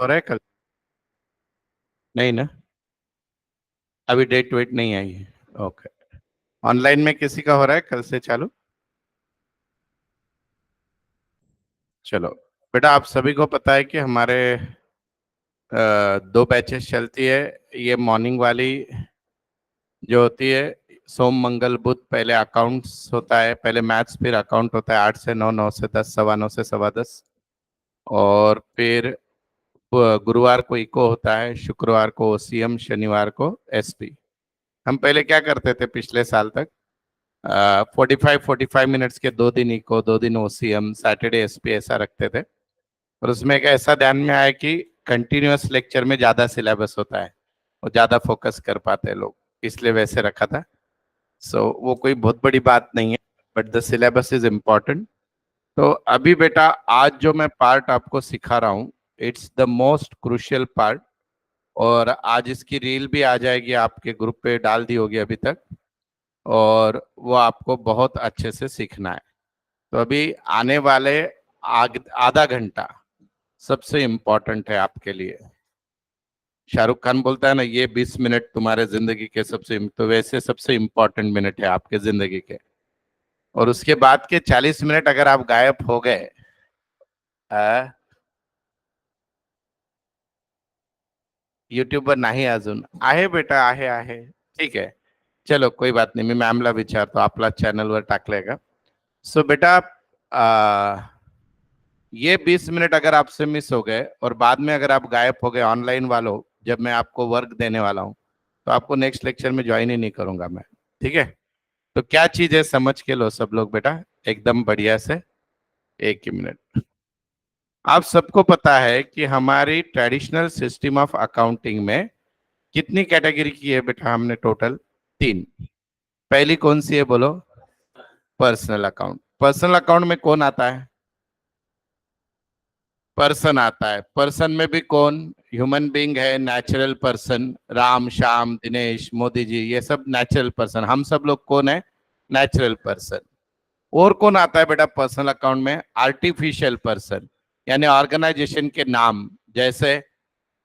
हो रहा है कल? नहीं ना, अभी डेट वेट नहीं आई है। ओके। ऑनलाइन में किसी का हो रहा है कल से चालू? चलो बेटा, आप सभी को पता है कि हमारे दो बैचेस चलती है। ये मॉर्निंग वाली जो होती है, सोम मंगल बुध, पहले अकाउंट्स होता है, पहले मैथ्स फिर अकाउंट होता है 8 से 9, 9 से 10, 9:15 से 10:15। और फिर गुरुवार को इको होता है, शुक्रवार को ओसीएम, शनिवार को एसपी। हम पहले क्या करते थे पिछले साल तक, 45 मिनट्स के 2 दिन इको, 2 दिन ओसीएम, सैटरडे एसपी ऐसा रखते थे। और उसमें एक ऐसा ध्यान में आया कि कंटिन्यूअस लेक्चर में ज़्यादा सिलेबस होता है और ज़्यादा फोकस कर पाते हैं लोग, इसलिए वैसे रखा था। सो वो कोई बहुत बड़ी बात नहीं है, but the syllabus is important. तो अभी बेटा, आज जो मैं पार्ट आपको सिखा रहा हूँ, it's the most crucial part. और आज इसकी रील भी आ जाएगी, आपके ग्रुप पे डाल दी होगी अभी तक, और वो आपको बहुत अच्छे से सीखना है। तो अभी आने वाले आधा घंटा सबसे इम्पोर्टेंट है आपके लिए। शाहरुख खान बोलता है ना, ये 20 मिनट तुम्हारे जिंदगी के तो वैसे सबसे इम्पोर्टेंट मिनट है आपके जिंदगी के। और उसके बाद के 40 मिनट अगर आप गायब हो गए, युट्यूबवर नाही अजून आहे बेटा, आहे ठीक आहे. चलो कोई बात नहीं, मी मॅमला विचारतो, आपला चॅनलवर टाकलंय का. सो बेटा, ये 20 मिनट अगर आपसे मिस हो गए और बाद में अगर आप गायब हो गए ऑनलाइन वालों, जब मैं आपको वर्क देने वाला हूँ, तो आपको नेक्स्ट लेक्चर में ज्वाइन ही नहीं करूंगा मैं, ठीक है? तो क्या चीज है समझ के लो सब लोग बेटा, एकदम बढ़िया से। एक ही मिनट। आप सबको पता है कि हमारी ट्रेडिशनल सिस्टम ऑफ अकाउंटिंग में कितनी कैटेगरी की है बेटा हमने टोटल? 3। पहली कौन सी है बोलो? Personal account. पर्सनल अकाउंट में कौन आता है? पर्सन आता है। पर्सन में भी कौन? ह्यूमन बीइंग है, नेचुरल पर्सन, राम श्याम दिनेश मोदी जी, ये सब नेचुरल पर्सन। हम सब लोग कौन है? Natural person. और कौन आता है बेटा पर्सनल अकाउंट में? आर्टिफिशियल पर्सन, यानी ऑर्गेनाइजेशन के नाम, जैसे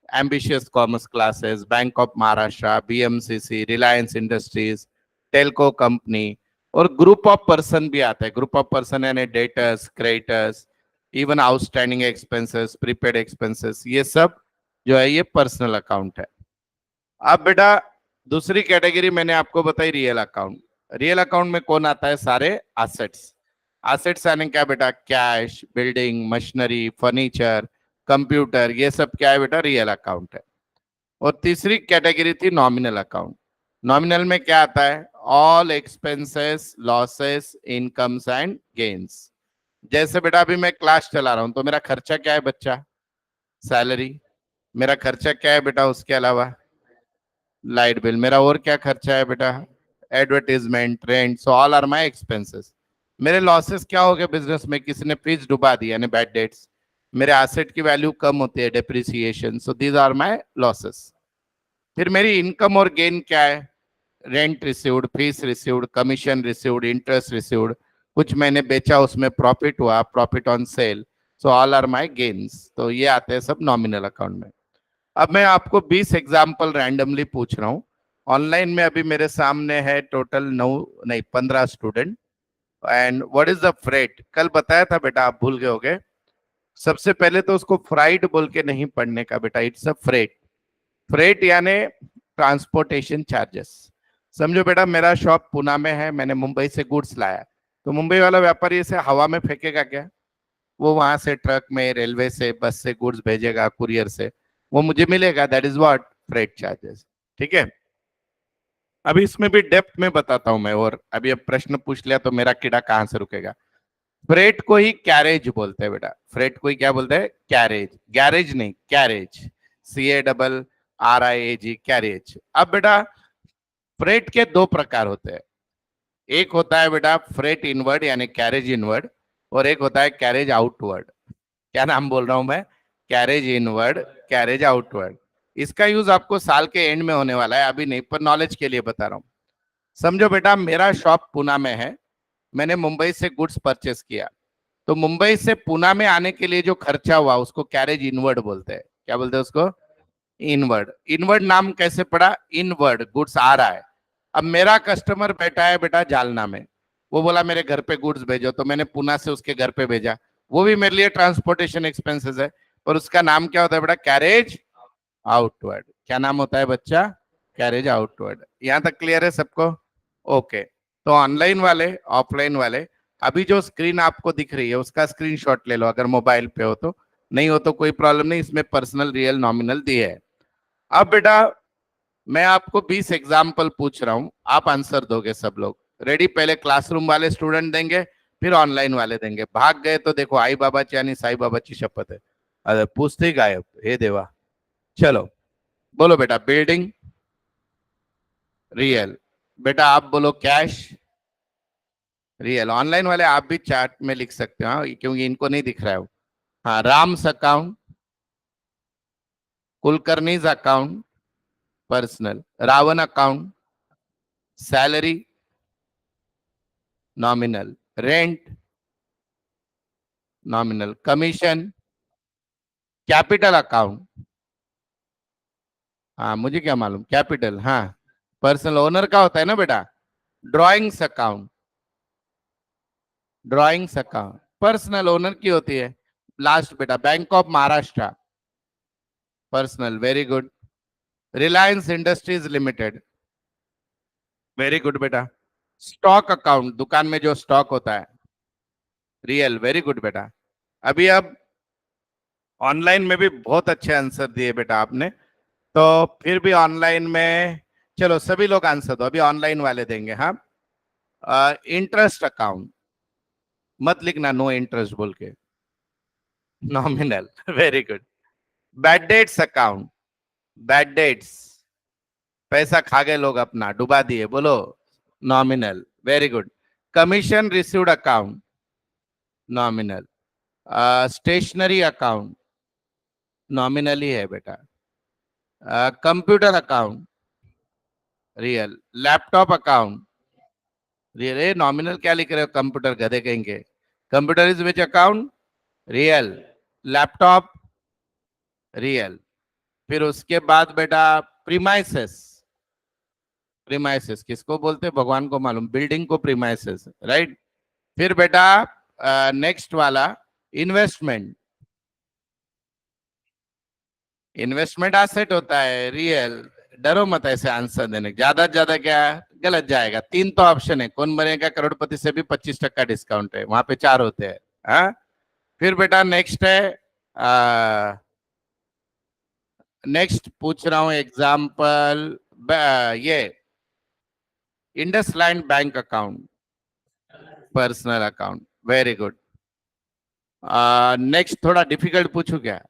ambitious commerce classes, bank of Maharashtra, BMCC, Reliance industries, Telco company. और ग्रुप ऑफ पर्सन भी आता है। ग्रुप ऑफ पर्सन यानी debtors, creditors, even outstanding expenses, prepaid expenses, ये सब जो है ये पर्सनल अकाउंट है। अब बेटा, दूसरी कैटेगरी मैंने आपको बताई, रियल अकाउंट। रियल अकाउंट में कौन आता है? सारे एसेट्स। एसेट्स यानी क्या बेटा? Cash, building, machinery, furniture, computer, ये सब क्या है बेटा? रियल अकाउंट है। और तीसरी कैटेगरी थी नॉमिनल अकाउंट। नॉमिनल में क्या आता है? All expenses, losses, incomes and gains. जैसे बेटा अभी मैं क्लास चला रहा हूं, तो मेरा खर्चा क्या है बच्चा? सैलरी। मेरा खर्चा क्या है बेटा उसके अलावा? Light bill. मेरा और क्या खर्चा है बेटा? Advertisement, rent. So all are my expenses. मेरे लॉसेस क्या हो गए बिजनेस में? किसी ने फीस डुबा दी यानी बैड डेट्स। मेरे एसेट की वैल्यू कम होती है, depreciation. So these are my losses. फिर मेरी इनकम और गेन क्या है? Rent received, fees received, commission received, interest received, कुछ मैंने बेचा उसमें प्रॉफिट हुआ, profit on sale. So all are my gains. तो ये आते हैं सब नॉमिनल अकाउंट में। अब मैं आपको 20 एग्जाम्पल रैंडमली पूछ रहा हूँ। ऑनलाइन में अभी मेरे सामने है टोटल 9 नहीं 15 student. And what is the freight? कल बताया था बेटा, आप भूल गए होगे। सबसे पहले तो उसको फ्राइट बोल के नहीं पढ़ने का बेटा, इट्स अ फ्रेट। फ्रेट यानी ट्रांसपोर्टेशन चार्जेस। समझो बेटा, मेरा शॉप पुणे में है, मैंने मुंबई से गुड्स लाया, तो मुंबई वाला व्यापारी इसे हवा में फेंकेगा क्या? वो वहां से ट्रक में, रेलवे से, बस से गुड्स भेजेगा, कुरियर से, वो मुझे मिलेगा। That is what? Freight charges. ठीक है? अभी इसमें भी डेप्थ में बताता हूं मैं, और अभी अब प्रश्न पूछ लिया तो मेरा कीड़ा कहां से रुकेगा। फ्रेट को ही कैरेज बोलते हैं बेटा। फ्रेट को ही क्या बोलते हैं? कैरेज। गैरेज नहीं, कैरेज। CARRIAG, carriage. अब बेटा, फ्रेट के दो प्रकार होते हैं। एक होता है बेटा फ्रेट इनवर्ड यानी कैरेज इनवर्ड, और एक होता है कैरेज आउटवर्ड। क्या नाम बोल रहा हूं मैं? Carriage inward, carriage outward. इसका यूज आपको साल के एंड में होने वाला है, अभी नहीं, पर नॉलेज के लिए बता रहा हूं। समझो बेटा, मेरा शॉप पुणे में है, मैंने मुंबई से गुड्स परचेस किया, तो मुंबई से पुणे में आने के लिए जो खर्चा हुआ उसको कैरेज इनवर्ड बोलते हैं। क्या बोलते हैं उसको, इनवर्ड। इनवर्ड नाम कैसे पड़ा, इनवर्ड गुड्स आ रहा है। अब मेरा कस्टमर बैठा है बेटा जालना में, वो बोला मेरे घर पे गुड्स भेजो, तो मैंने पुणे से उसके घर पे भेजा, वो भी मेरे लिए ट्रांसपोर्टेशन एक्सपेंसेस है, और उसका नाम क्या होता है बेटा, कैरेज आउटवर्ड। क्या नाम होता है बच्चा, कैरेज आउटवर्ड। यहां तक क्लियर है सबको? ओके। तो ऑनलाइन वाले, ऑफलाइन वाले, अभी जो स्क्रीन आपको दिख रही है उसका स्क्रीनशॉट ले लो, अगर मोबाइल पे हो तो, नहीं हो तो कोई प्रॉब्लम नहीं, इसमें पर्सनल रियल नॉमिनल दिए है। अब बेटा मैं आपको 20 एग्जाम्पल पूछ रहा हूं, आप आंसर दोगे सब लोग। रेडी? पहले क्लासरूम वाले स्टूडेंट देंगे, फिर ऑनलाइन वाले देंगे। भाग गए तो देखो आई बाबा यानी साई बाबा की शपथ है। अरे पूछते ही गायब, हे देवा। चलो बोलो बेटा, बिल्डिंग रियल। बेटा आप बोलो कैश रियल। ऑनलाइन वाले आप भी चैट में लिख सकते हो, हाँ, क्योंकि इनको नहीं दिख रहा है। हाँ, Ram's account, Kulkarni's account personal, Ravan account salary nominal, rent nominal, commission capital account. हाँ मुझे क्या मालूम, कैपिटल, हाँ पर्सनल ओनर का होता है ना बेटा। Drawings account, drawings account personal owner की होती है। लास्ट बेटा bank of Maharashtra personal, very good. Reliance industries limited, very good बेटा। स्टॉक अकाउंट, दुकान में जो स्टॉक होता है, रियल, वेरी गुड बेटा। अभी अब ऑनलाइन में भी बहुत अच्छे आंसर दिए बेटा आपने, तो फिर भी ऑनलाइन में चलो सभी लोग आंसर दो, अभी ऑनलाइन वाले देंगे। हाँ, इंटरेस्ट अकाउंट मत लिखना, नो इंटरेस्ट बोल के, nominal, very good. Bad debts account, bad debts पैसा खा गए लोग अपना, डुबा दिए, बोलो nominal, very good. Commission received account nominal. Stationery account nominal ही है बेटा। Computer account real. Laptop account real. ए नॉमिनल क्या लिख रहे हो, कंप्यूटर गधे कहेंगे। Computer is which account, real. Laptop real. फिर उसके बाद बेटा प्रीमाइसेस, प्रीमाइसेस किसको बोलते हैं भगवान को मालूम, बिल्डिंग को प्रीमाइसेस, राइट। फिर बेटा नेक्स्ट वाला इन्वेस्टमेंट, इन्वेस्टमेंट एसेट होता है, रियल। डरो मत ऐसे आंसर देने, ज्यादा से ज्यादा क्या गलत जाएगा। तीन तो ऑप्शन है, कौन बनेगा करोड़पति से भी 25% डिस्काउंट है, वहां पे चार होते हैं। हाँ, फिर बेटा नेक्स्ट है, नेक्स्ट पूछ रहा हूं एग्जाम्पल, ये IndusInd bank account personal account, very good. Next थोड़ा डिफिकल्ट पूछू क्या,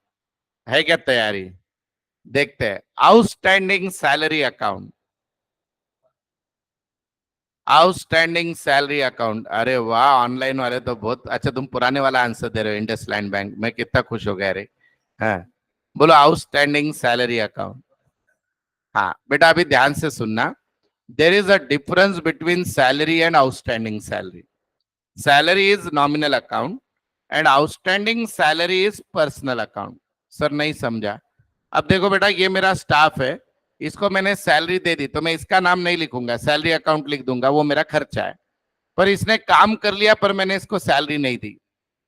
है क्या तैयारी? देखते हैं। Outstanding salary account, outstanding salary account, अरे वाह ऑनलाइन वाले तो बहुत अच्छा, तुम पुराने वाला आंसर दे रहे हो, इंडसलैंड बैंक, मैं कितना खुश हो गया रे। हाँ बोलो आउटस्टैंडिंग सैलरी अकाउंट। हाँ बेटा अभी ध्यान से सुनना, there is a difference between salary and outstanding salary. Salary is nominal account and outstanding salary is personal account. Sir नहीं समझा। अब देखो बेटा ये मेरा स्टाफ है, इसको मैंने सैलरी दे दी तो मैं इसका नाम नहीं लिखूंगा, सैलरी अकाउंट लिख दूंगा, वो मेरा खर्चा है। पर इसने काम कर लिया पर मैंने इसको सैलरी नहीं दी,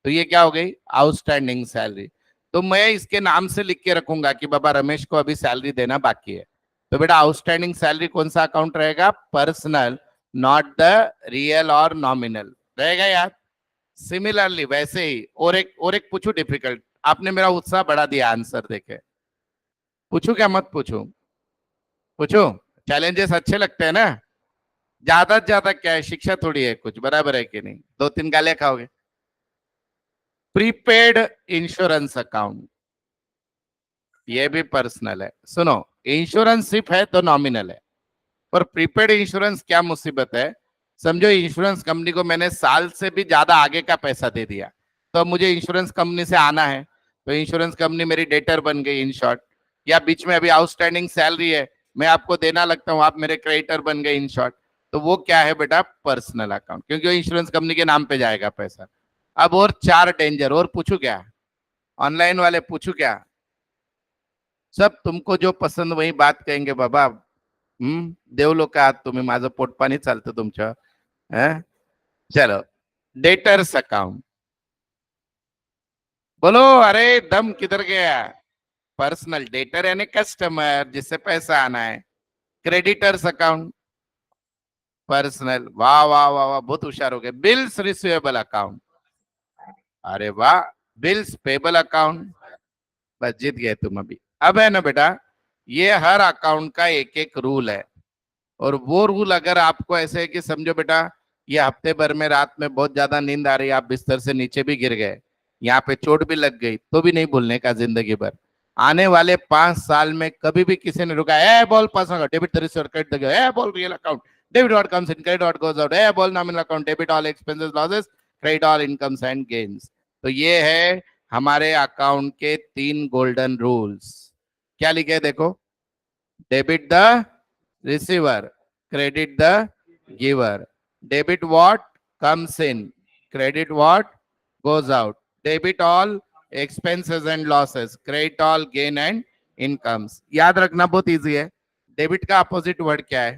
तो ये क्या हो गई, आउटस्टैंडिंग सैलरी। तो मैं इसके नाम से लिख के रखूंगा कि बाबा रमेश को अभी सैलरी देना बाकी है। तो बेटा आउटस्टैंडिंग सैलरी कौन सा अकाउंट रहेगा, पर्सनल, नॉट द रियल और नॉमिनल रहेगा यार। सिमिलरली वैसे ही और एक पूछू डिफिकल्ट, आपने मेरा उत्साह बढ़ा दिया आंसर देके। पूछू क्या मत पूछू, पूछू? चैलेंजेस अच्छे लगते हैं ना, ज्यादा से ज्यादा क्या है, शिक्षा थोड़ी है कुछ, बराबर है कि नहीं, दो तीन गालियां खाओगे। प्रीपेड इंश्योरेंस अकाउंट, ये भी पर्सनल है। सुनो, इंश्योरेंस सिर्फ है तो नॉमिनल है, पर प्रीपेड इंश्योरेंस क्या मुसीबत है, समझो इंश्योरेंस कंपनी को मैंने साल से भी ज्यादा आगे का पैसा दे दिया, तो अब मुझे इंश्योरेंस कंपनी से आना है, तो इंश्योरेंस कंपनी मेरी डेटर बन गई इन शॉर्ट। या बीच में अभी आउटस्टैंडिंग सैलरी है, मैं आपको देना लगता हूँ, आप मेरे क्रेडिटर बन गए इन शॉर्ट, तो वो क्या है बेटा, पर्सनल अकाउंट, क्योंकि वो इंश्योरेंस कंपनी के नाम पे जाएगा पैसा। अब और चार डेंजर, और पूछू क्या, ऑनलाइन वाले पूछू क्या? सब तुमको जो पसंद वही बात कहेंगे बाबा. देवलोकात तुम्ही, माझं पोटपाणी चालतं तुमच्या. हैं? चलो. Debtors account. बोलो, अरे दम किधर गया? पर्सनल डेटर यानी कस्टमर जिससे पैसा आना है. Creditors account. पर्सनल. वाह वाह वाह वाह, बहुत होशियार हो गए. Bills receivable account. अरे वाह. Bills payable account. बस जीत गए तुम अभी. अब है ना बेटा, ये हर अकाउंट का एक एक रूल है. और वो रूल अगर आपको ऐसे है कि समझो बेटा, ये हफ्ते भर में रात में बहुत ज्यादा नींद आ रही है, आप बिस्तर से नीचे भी गिर गए, यहाँ पे चोट भी लग गई, तो भी नहीं भूलने का जिंदगी भर. आने वाले 5 साल में कभी भी किसी ने रुका, a ball pass debit the receiver credit the a ball real account debit what comes in credit what goes out a ball nominal account debit all expenses losses credit all incomes and gains. तो ये है हमारे account के 3 golden rules. क्या लिखे हैं देखो. Debit the receiver, credit the giver, debit what comes in, credit what goes out, debit all expenses and losses, credit all gain and incomes. याद रखना बहुत इजी है. डेबिट का अपोजिट वर्ड क्या है?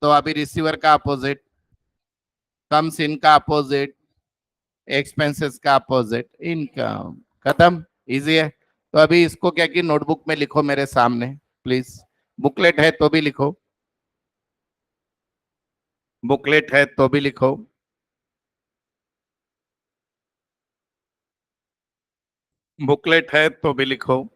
तो अभी रिसीवर का अपोजिट, कम्स इन का अपोजिट, एक्सपेंसेस का अपोजिट इनकम. खत्म. इजी है. तो अभी इसको क्या कि नोटबुक में लिखो मेरे सामने प्लीज. बुकलेट है तो भी लिखो. बुकलेट है तो भी लिखो. बुकलेट है तो भी लिखो.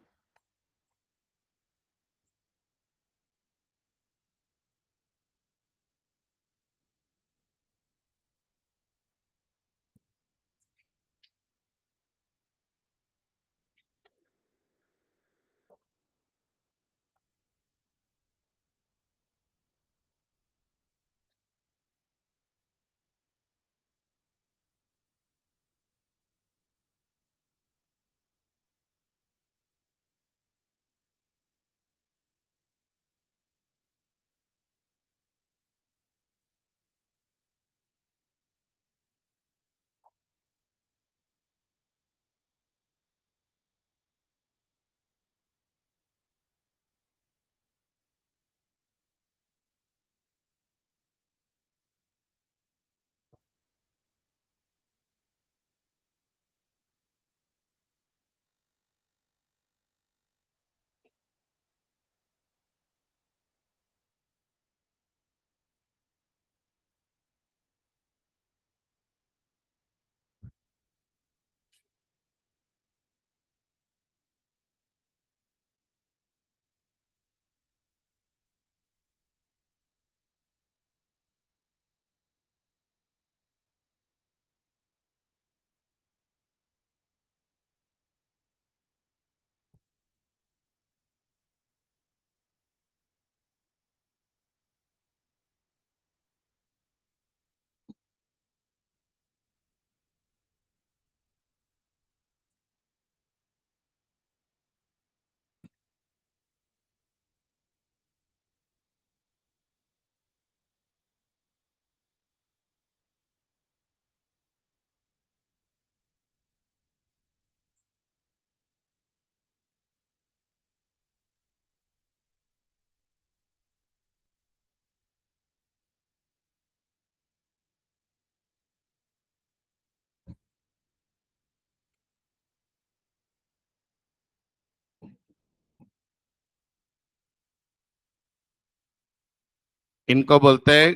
इनको बोलते हैं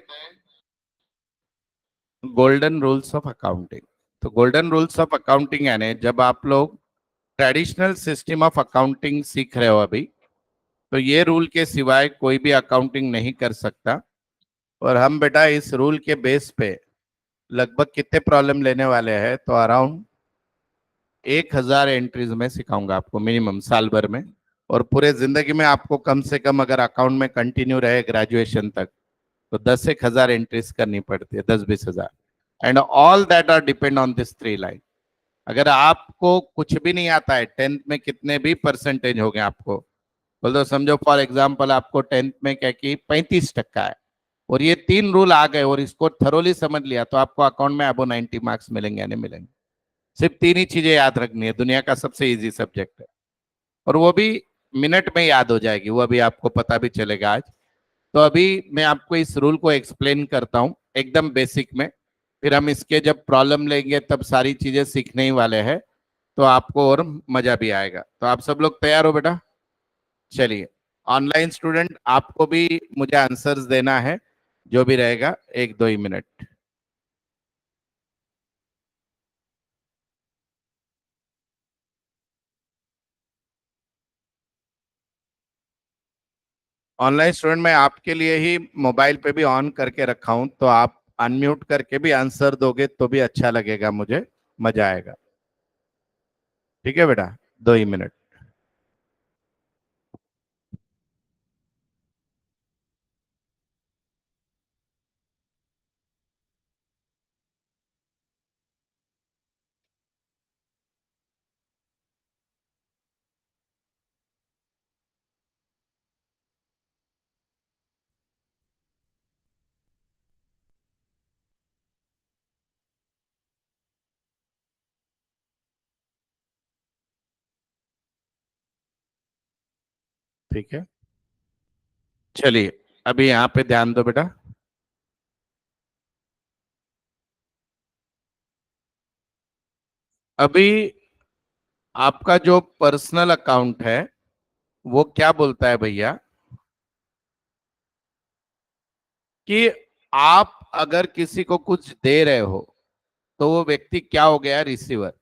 गोल्डन रूल्स ऑफ अकाउंटिंग. तो गोल्डन रूल्स ऑफ अकाउंटिंग यानी जब आप लोग ट्रेडिशनल सिस्टम ऑफ अकाउंटिंग सीख रहे हो अभी, तो ये रूल के सिवाय कोई भी अकाउंटिंग नहीं कर सकता. और हम बेटा इस रूल के बेस पे लगभग कितने प्रॉब्लम लेने वाले हैं, तो अराउंड 1000 एंट्रीज में सिखाऊंगा आपको मिनिमम साल भर में. और पूरे जिंदगी में आपको कम से कम अगर अकाउंट में कंटिन्यू रहे ग्रेजुएशन तक, तो 10-1000 एंट्रीज करनी पड़ती है, 10-20 हजार. And all that are depend on this 3 line. अगर आपको कुछ भी नहीं आता है, 10th में कितने भी परसेंटेज हो गए आपको, बोल दो समझो फॉर एग्जाम्पल आपको 10th में क्या कि 35% है, और ये 3 रूल आ गए और इसको थरोली समझ लिया, तो आपको अकाउंट में अबो 90 मार्क्स मिलेंगे या नहीं मिलेंगे. सिर्फ 3 ही चीजें याद रखनी है. दुनिया का सबसे इजी सब्जेक्ट है. और वो भी मिनट में याद हो जाएगी, वो अभी आपको पता भी चलेगा आज। तो अभी मैं आपको इस रूल को एक्सप्लेन करता हूँ एकदम बेसिक में, फिर हम इसके जब प्रॉब्लम लेंगे तब सारी चीजें सीखने ही वाले हैं, तो आपको और मजा भी आएगा। तो आप सब लोग तैयार हो बेटा? चलिए, ऑनलाइन स्टूडेंट आपको भी मुझे आंसर्स देना है, जो भी रहेगा, 1-2 ही मिनट। ऑनलाइन स्टूडेंट मैं आपके लिए ही मोबाइल पे भी ऑन करके रखा हूं, तो आप अनम्यूट करके भी आंसर दोगे तो भी अच्छा लगेगा, मुझे मजा आएगा। ठीक है बेटा, 2 ही मिनट। ठीक है, चलिए अभी यहाँ पे ध्यान दो बेटा। अभी आपका जो पर्सनल अकाउंट है वो क्या बोलता है भैया, कि आप अगर किसी को कुछ दे रहे हो तो वो व्यक्ति क्या हो गया? रिसीवर।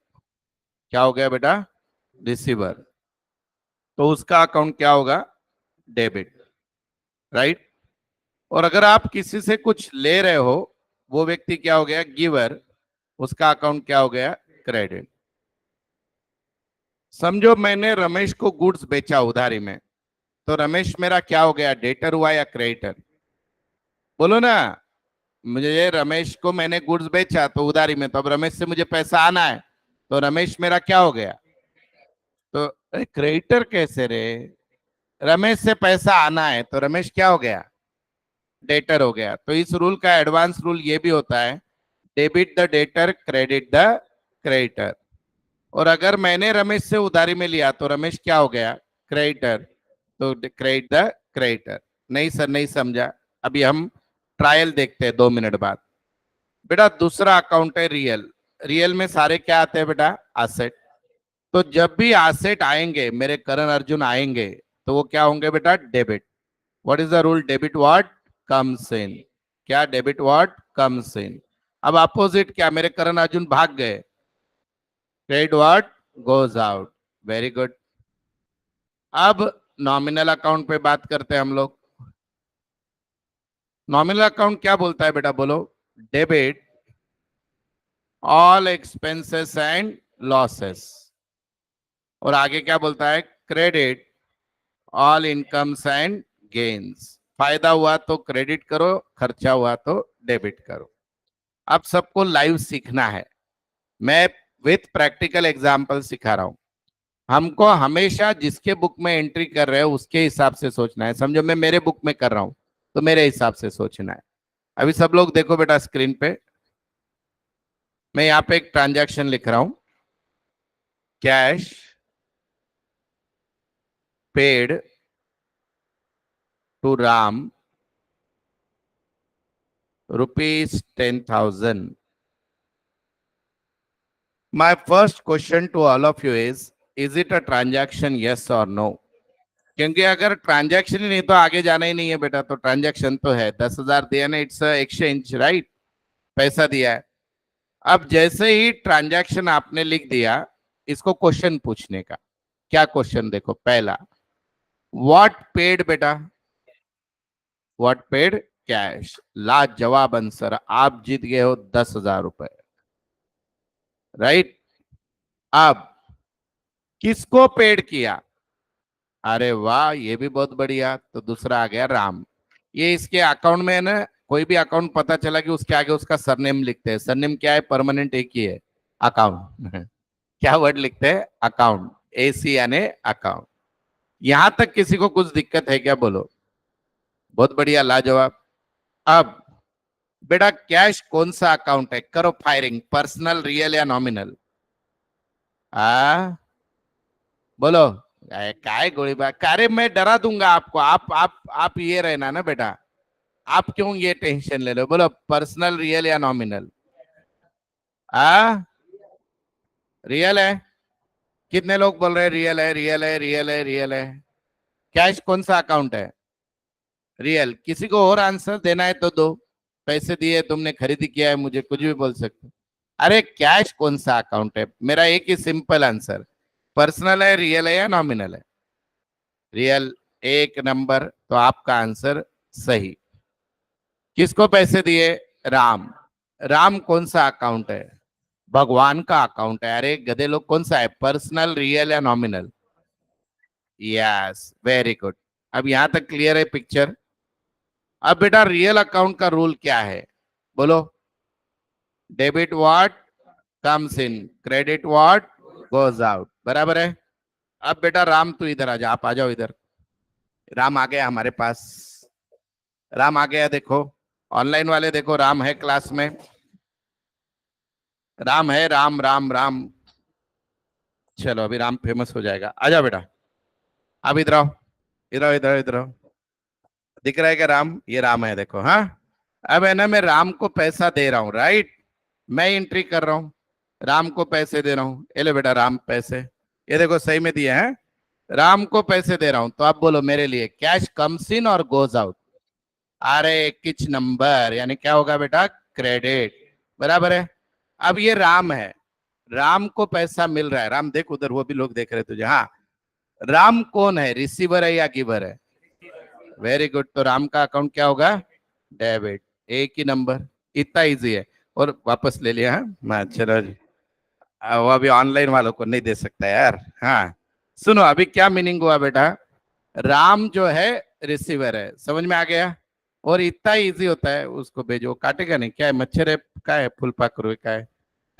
क्या हो गया बेटा? रिसीवर। तो उसका अकाउंट क्या होगा? डेबिट। राइट। और अगर आप किसी से कुछ ले रहे हो, वो व्यक्ति क्या हो गया? गिवर। उसका अकाउंट क्या हो गया? क्रेडिट। समझो मैंने रमेश को गुड्स बेचा उधारी में, तो रमेश मेरा क्या हो गया? डेटर हुआ या क्रेडिटर? बोलो ना। मुझे ये रमेश को मैंने गुड्स बेचा तो उधारी में, तो अब रमेश से मुझे पैसा आना है, तो रमेश मेरा क्या हो गया? तो क्रेडिटर कैसे रे? रमेश से पैसा आना है तो रमेश क्या हो गया? डेटर हो गया। तो इस रूल का एडवांस रूल ये भी होता है, debit the debtor, credit the creditor. और अगर मैंने रमेश से उधारी में लिया तो रमेश क्या हो गया? क्रेडिटर। तो क्रेडिट द क्रेडिटर। नहीं सर, नहीं समझा। अभी हम ट्रायल देखते हैं 2 मिनट बाद। बेटा दूसरा अकाउंट है रियल। रियल में सारे क्या आते हैं बेटा? एसेट। तो जब भी एसेट आएंगे, मेरे करण अर्जुन आएंगे, तो वो क्या होंगे बेटा? Debit. What is the rule? Debit what comes in. क्या? Debit what comes in. अब अपोजिट क्या? मेरे करण अर्जुन भाग गए, credit what goes out. Very good. अब नॉमिनल अकाउंट पे बात करते हैं हम लोग। नॉमिनल अकाउंट क्या बोलता है बेटा? बोलो। Debit all expenses and losses. और आगे क्या बोलता है? Credit all incomes and gains. फायदा हुआ तो क्रेडिट करो, खर्चा हुआ तो डेबिट करो। अब सबको लाइव सीखना है, मैं विथ प्रैक्टिकल एग्जांपल सिखा रहा हूं। हमको हमेशा जिसके बुक में एंट्री कर रहे हो उसके हिसाब से सोचना है। समझो मैं मेरे बुक में कर रहा हूं तो मेरे हिसाब से सोचना है। अभी सब लोग देखो बेटा स्क्रीन पे, मैं यहाँ पे एक ट्रांजैक्शन लिख रहा हूं। Cash paid to Ram ₹10,000। My first question to all of you is it a transaction, yes or no? क्योंकि अगर ट्रांजैक्शन ही नहीं तो आगे जाना ही नहीं है बेटा। तो ट्रांजैक्शन तो है, 10,000 दिया ना, इट्स एक्सचेंज, राइट? पैसा दिया है। अब जैसे ही ट्रांजैक्शन आपने लिख दिया, इसको क्वेश्चन पूछने का। क्या क्वेश्चन? देखो पहला, व्हाट पेड बेटा? What paid? कैश। लाजवाब आंसर, आप जीत गए हो 10,000 रुपए। राइट। अब किसको पेड किया? अरे वाह, ये भी बहुत बढ़िया। तो दूसरा आ गया राम। ये इसके अकाउंट में है ना, कोई भी अकाउंट पता चला कि उसके आगे उसका सरनेम लिखते हैं। सरनेम क्या है? परमानेंट एक ही है, अकाउंट। क्या वर्ड लिखते हैं? अकाउंट। एसी यानी अकाउंट। यहां तक किसी को कुछ दिक्कत है क्या? बोलो। बहुत बढ़िया, लाजवाब। अब बेटा कैश कौन सा अकाउंट है? करो फायरिंग। पर्सनल, रियल या नॉमिनल? आ बोलो। काय गोलीबार, अरे मैं डरा दूंगा आपको, आप ये रहना ना बेटा, आप क्यों ये टेंशन ले लो, बोलो पर्सनल रियल या नॉमिनल? आ रियल है? कितने लोग बोल रहे हैं रियल है, रियल है, रियल है, रियल है? कैश कौन सा अकाउंट है? रियल। किसी को और आंसर देना है तो दो, पैसे दिए, तुमने खरीदी किया है, मुझे कुछ भी बोल सकते हो। अरे कैश कौन सा अकाउंट है? मेरा एक ही सिंपल आंसर, पर्सनल है, रियल है या नॉमिनल है? रियल। एक नंबर, तो आपका आंसर सही। किसको पैसे दिए? राम। राम कौन सा अकाउंट है? भगवान का अकाउंट है। अरे गधे लोग, कौन सा है, पर्सनल, रियल या नॉमिनल? Yes, very good. अब यहां तक क्लियर है पिक्चर? अब बेटा रियल अकाउंट का रूल क्या है, बोलो? Debit what comes in, credit what goes out, बराबर है? अब बेटा राम तू इधर आ जा, आप आ जाओ इधर। राम आ गया हमारे पास, राम आ गया, देखो ऑनलाइन वाले, देखो राम है क्लास में, राम है, राम राम राम। चलो अभी राम फेमस हो जाएगा, आ जाओ बेटा। अब इधर आओ, इधर आओ, इधर आओ, इधर आओ। दिख रहा है क्या राम? ये राम है, देखो। हाँ, अब है ना, मैं राम को पैसा दे रहा हूँ, राइट? मैं एंट्री कर रहा हूँ, राम को पैसे दे रहा हूँ, ये ले बेटा राम पैसे, ये देखो सही में दिए हैं। राम को पैसे दे रहा हूं, तो आप बोलो मेरे लिए कैश कम्स इन और गोज आउट? अरे किच नंबर, यानी क्या होगा बेटा? क्रेडिट, बराबर है? अब ये राम है, राम को पैसा मिल रहा है, राम देख उधर, वो भी लोग देख रहे हैं तुझे। हाँ, राम कौन है, रिसीवर है या गिवर है? वेरी गुड, तो राम का अकाउंट क्या होगा? डेबिट। एक ही नंबर, इतना इजी है। और वापस ले लिया। हाँ चलो जी, वो अभी ऑनलाइन वालों को नहीं दे सकता यार। हाँ सुनो, अभी क्या मीनिंग हुआ बेटा? राम जो है रिसीवर है, समझ में आ गया? और इतना इजी होता है, उसको भेजो, काटेगा नहीं, क्या है, मच्छर है, क्या है, फुल पाखरू है, क्या है,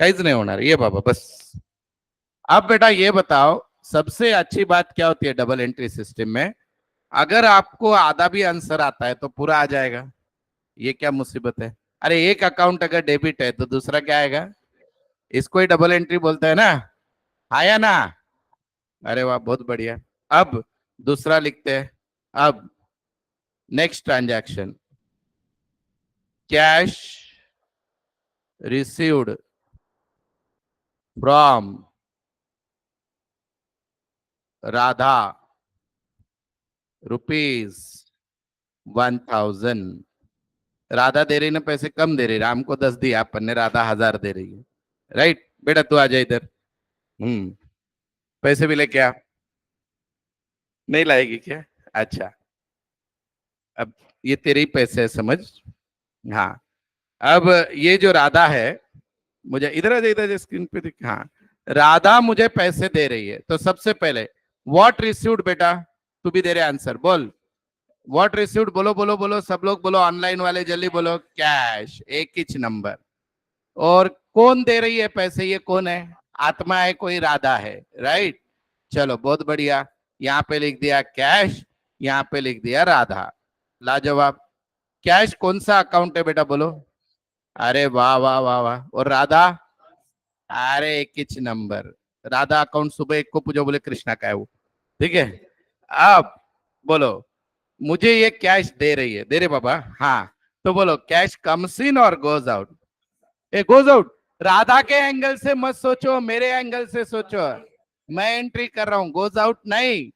कहीं नहीं होना ये बाबा, बस। अब बेटा ये बताओ, सबसे अच्छी बात क्या होती है डबल एंट्री सिस्टम में? अगर आपको आधा भी आंसर आता है तो पूरा आ जाएगा, ये क्या मुसीबत है? अरे एक अकाउंट अगर डेबिट है तो दूसरा क्या आएगा? इसको ही डबल एंट्री बोलते हैं ना, आया ना? अरे वाह, बहुत बढ़िया। अब दूसरा लिखते हैं। अब next transaction, cash received from Radha ₹1000। Radha दे रही ना पैसे, कम दे रही, राम को 10 दिया अपन ने, राधा 1000 दे रही है, राइट? बेटा तू आ जा इधर। हम्म, पैसे भी लेके आ। नहीं लाएगी क्या? अच्छा, अब ये तेरे ही पैसे है, समझ? हाँ, अब ये जो राधा है, मुझे इधर आ जा, इधर स्क्रीन पे दिख। हाँ, राधा मुझे पैसे दे रही है, तो सबसे पहले व्हाट रिसीव्ड बेटा, तू भी दे रहे आंसर, बोल व्हाट रिसीव्ड, बोलो बोलो बोलो, सब लोग बोलो, ऑनलाइन वाले जल्दी बोलो, कैश, एक ही नंबर। और कौन दे रही है पैसे, ये कौन है? आत्मा है कोई, राधा है, राइट? चलो बहुत बढ़िया, यहाँ पे लिख दिया कैश, यहाँ पे लिख दिया राधा, लाजवाब। कैश कौन सा अकाउंट है बेटा, बोलो? अरे वाह वाह वाह वाह, और राधा? अरे एक ही नंबर, राधा अकाउंट सुबह एक को पूछो, बोले कृष्णा का है वो, ठीक है? अब बोलो, मुझे ये कैश दे रही है, दे रहे बाबा, हाँ, तो बोलो कैश कम्स इन और goes out? A goes out, Radha के एंगल से मत सोचो, मेरे एंगल से सोचो, मैं एंट्री कर रहा हूं, गोज आउट नहीं,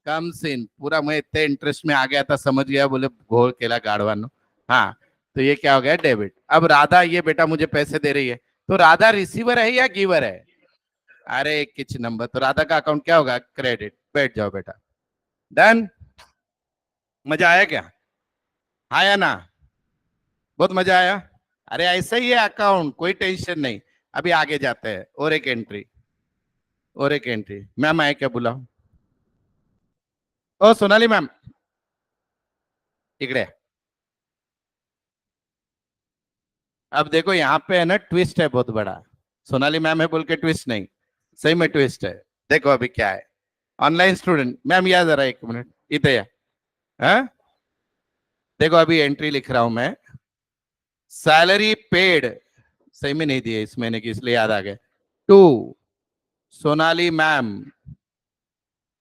कम्स इन। पूरा मैं इतने इंटरेस्ट में आ गया था, समझ गया, बोले घोल केला गाड़वानो। हाँ, तो ये क्या हो गया? डेबिट। अब राधा ये बेटा मुझे पैसे दे रही है, तो राधा रिसीवर है या गिवर है? अरे किच नंबर, तो राधा का अकाउंट क्या होगा? क्रेडिट। बैठ जाओ बेटा, डन। मजा आया क्या? आया ना? बहुत मजा आया। अरे ऐसा ही है अकाउंट, कोई टेंशन नहीं। अभी आगे जाते हैं, और एक एंट्री, और एक एंट्री। मैम आए क्या, बुलाओ? ओ सोनाली मैम, इकड़े। अब देखो यहाँ पे है ना, ट्विस्ट है बहुत बड़ा। सोनाली मैम है बोल के ट्विस्ट नहीं, सही में ट्विस्ट है। देखो अभी क्या है, ऑनलाइन स्टूडेंट, मैम याद आ रहा है, एक मिनट इधर। हाँ, देखो अभी एंट्री लिख रहा हूं मैं, सैलरी पेड, सही में नहीं दिए इस महीने की, इसलिए याद आ गया, टू सोनाली मैम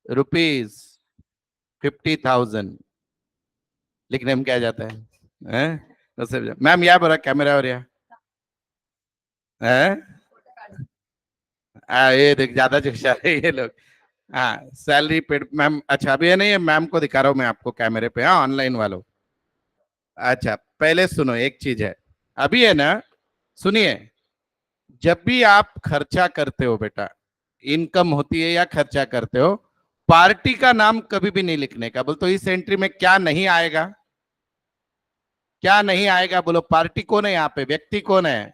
रुपीज 50,000 लिखने में क्या जाता है, हैं? उससे मैम यहाँ बोला कैमरा और यहाँ है। ये देख ज्यादा शिक्षा है ये लोग। हाँ सैलरी पेड मैम, अच्छा अभी ये नहीं है, मैम को दिखा रहा हूँ मैं आपको कैमरे पे, हाँ ऑनलाइन वालों। अच्छा पहले सुनो एक चीज है, अभी है ना, सुनिए, जब भी आप खर्चा करते हो बेटा, इनकम होती है या खर्चा करते हो, पार्टी का नाम कभी भी नहीं लिखने का। बोल तो इस एंट्री में क्या नहीं आएगा, क्या नहीं आएगा बोलो, पार्टी कौन है यहाँ पे, व्यक्ति कौन है,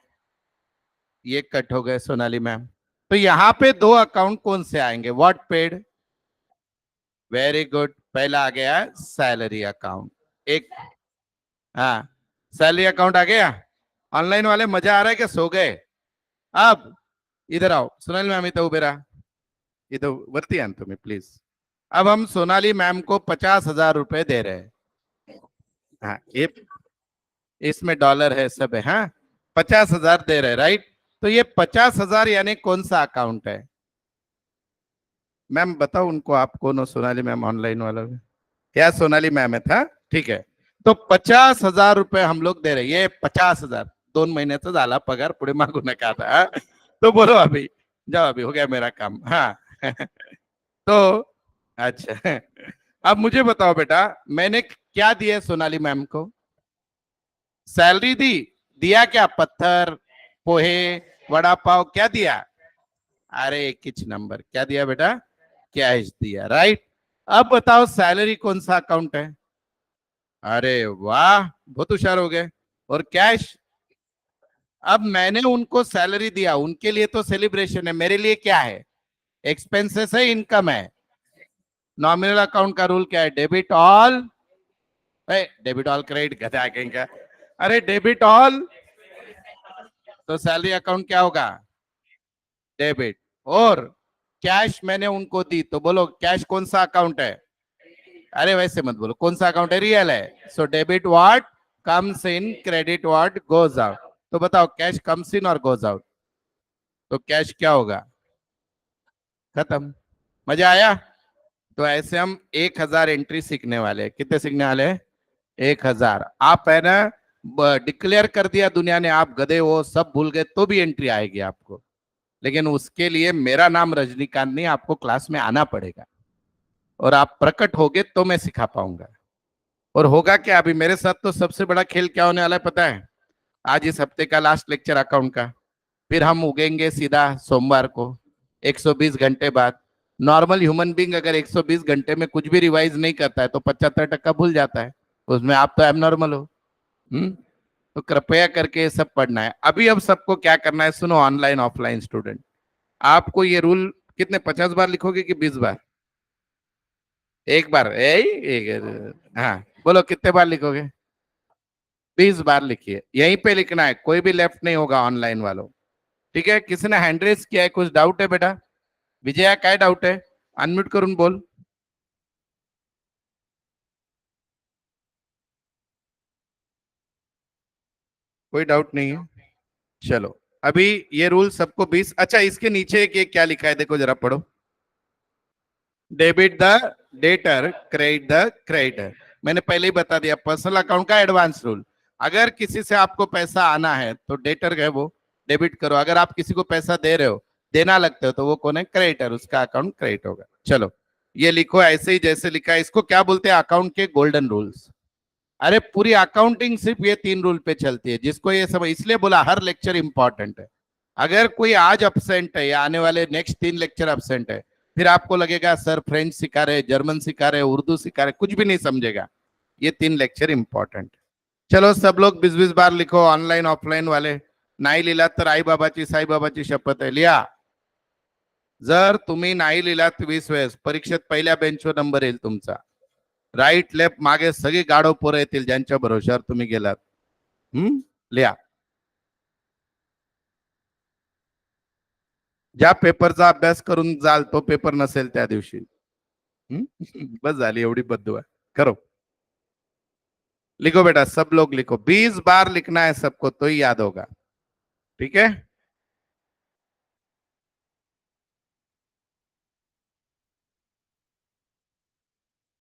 ये कट हो गए सोनाली मैम। तो यहाँ पे दो अकाउंट कौन से आएंगे, व्हाट पेड, वेरी गुड, पहला आ गया सैलरी अकाउंट, एक, हाँ सैलरी अकाउंट आ गया। ऑनलाइन वाले मजा आ रहा है क्या, सो गए? अब इधर आओ सोनाली मैम, इधर उबेरा, इधर वर्ती आन तुम्हें प्लीज। अब हम सोनाली मैम को 50,000 रुपए दे रहे हैं, हाँ ये इसमें डॉलर है सब है, हाँ 50,000 दे रहे हैं, राइट। तो ये 50,000 यानी कौन सा अकाउंट है मैम, बताओ उनको, आप कौन हो, सोनाली मैम ऑनलाइन वाला में? क्या सोनाली मैम है था, ठीक है। तो 50,000 रुपए हम लोग दे रहे, ये 50,000 2 महीन्याचा झाला पगार, पुढे मागू नका आता, हाँ? तो बोलो अभी, जाओ अभी हो गया मेरा काम, हाँ। तो अच्छा, अब मुझे बताओ बेटा, मैंने क्या दिया सोनाली मैम को, सैलरी दी, दिया क्या, पत्थर, पोहे, वड़ा पाव, क्या दिया? अरे किच नंबर, क्या दिया बेटा, कैश दिया, राइट। अब बताओ सैलरी कौन सा अकाउंट है, अरे वाह बहुत होशियार हो गए, और कैश, अब मैंने उनको सैलरी दिया, उनके लिए तो सेलिब्रेशन है, मेरे लिए क्या है, एक्सपेंसेस है, इनकम है। नॉमिनल अकाउंट का रूल क्या है, debit all, debit all credit कहते हैं कहीं का, अरे डेबिट ऑल, तो सैलरी अकाउंट क्या होगा, डेबिट। और कैश मैंने उनको दी, तो बोलो कैश कौन सा अकाउंट है, अरे वैसे मत बोलो, कौन सा अकाउंट है, रियल है, so debit what comes in, credit what goes out. तो बताओ कैश कम्स इन और गोज आउट, तो कैश क्या होगा, खत्म। मजा आया? तो ऐसे हम 1,000 एंट्री सीखने वाले हैं, कितने सीखने वाले हैं, 1,000। आप है ना, डिक्लेयर कर दिया दुनिया ने आप गधे हो, सब भूल गए, तो भी एंट्री आएगी आपको, लेकिन उसके लिए मेरा नाम रजनीकांत नहीं, आपको क्लास में आना पड़ेगा, और आप प्रकट होगे तो मैं सिखा पाऊंगा। और होगा क्या, अभी मेरे साथ तो सबसे बड़ा खेल क्या होने वाला है पता है, आज इस हफ्ते का लास्ट लेक्चर अकाउंट का, फिर हम उगेंगे सीधा सोमवार को 120 घंटे बाद। नॉर्मल ह्यूमन बींग अगर 120 घंटे में कुछ भी रिवाइज नहीं करता है तो 75% भूल जाता है, उसमें आप तो एबनॉर्मल हो। तो कृपया करके ये सब पढ़ना है। अभी अब सबको क्या करना है, सुनो ऑनलाइन ऑफलाइन स्टूडेंट, आपको ये रूल कितने 50 बार लिखोगे कि 20 बार, एक बार हाँ बोलो कितने बार लिखोगे, 20 बार लिखिए, यहीं पे लिखना है, कोई भी लेफ्ट नहीं होगा ऑनलाइन वालों, ठीक है। किसी ने हैंड रेस किया है, कुछ डाउट है बेटा, विजया काय डाउट है, अनम्यूट करून बोल, कोई डाउट नहीं है, चलो। अभी ये रूल सबको 20, अच्छा इसके नीचे एक ये क्या लिखा है देखो जरा पढ़ो, debit the debtor, credit the creditor. मैंने पहले ही बता दिया, पर्सनल अकाउंट का एडवांस रूल, अगर किसी से आपको पैसा आना है तो डेटर है वो, डेबिट करो, अगर आप किसी को पैसा दे रहे हो, देना लगते हो, तो वो कौन है, क्रेडिटर, उसका अकाउंट क्रेडिट होगा। चलो ये लिखो ऐसे ही जैसे लिखा है, इसको क्या बोलते हैं, अकाउंट के गोल्डन रूल्स। अरे पूरी अकाउंटिंग सिर्फ ये 3 रूल पे चलती है, जिसको ये सब, इसलिए बोला हर लेक्चर इंपॉर्टेंट है। अगर कोई आज अब्सेंट है या आने वाले नेक्स्ट 3 लेक्चर अब्सेंट है, फिर आपको लगेगा सर फ्रेंच सिखा रहे, जर्मन सिखा रहे, उर्दू सिखा रहे, कुछ भी नहीं समझेगा। ये 3 लेक्चर इंपॉर्टेंट। चलो सब लोग 20-20 बार लिखो, ऑनलाइन ऑफलाइन वाले। नाही लिहिलात तर आई बाबाची साई बाबाची शपथ आहे, लिहा। जर तुम्ही नाही लिहिलात 20 वेळेस, परीक्षेत पहिल्या बेंचवर नंबर येईल तुमचा, राईट लेफ्ट मागे सगळी गाढव पोरं येतील ज्यांच्या भरोश्यावर तुम्ही गेलात। लिहा, ज्या पेपरचा अभ्यास करून जाल तो पेपर नसेल त्या दिवशी। बस झाली एवढी बद्दुआ, करो, लिखो बेटा, सब लोग लिखो, 20 बार लिखना है सबको, तो ही याद होगा, ठीक है।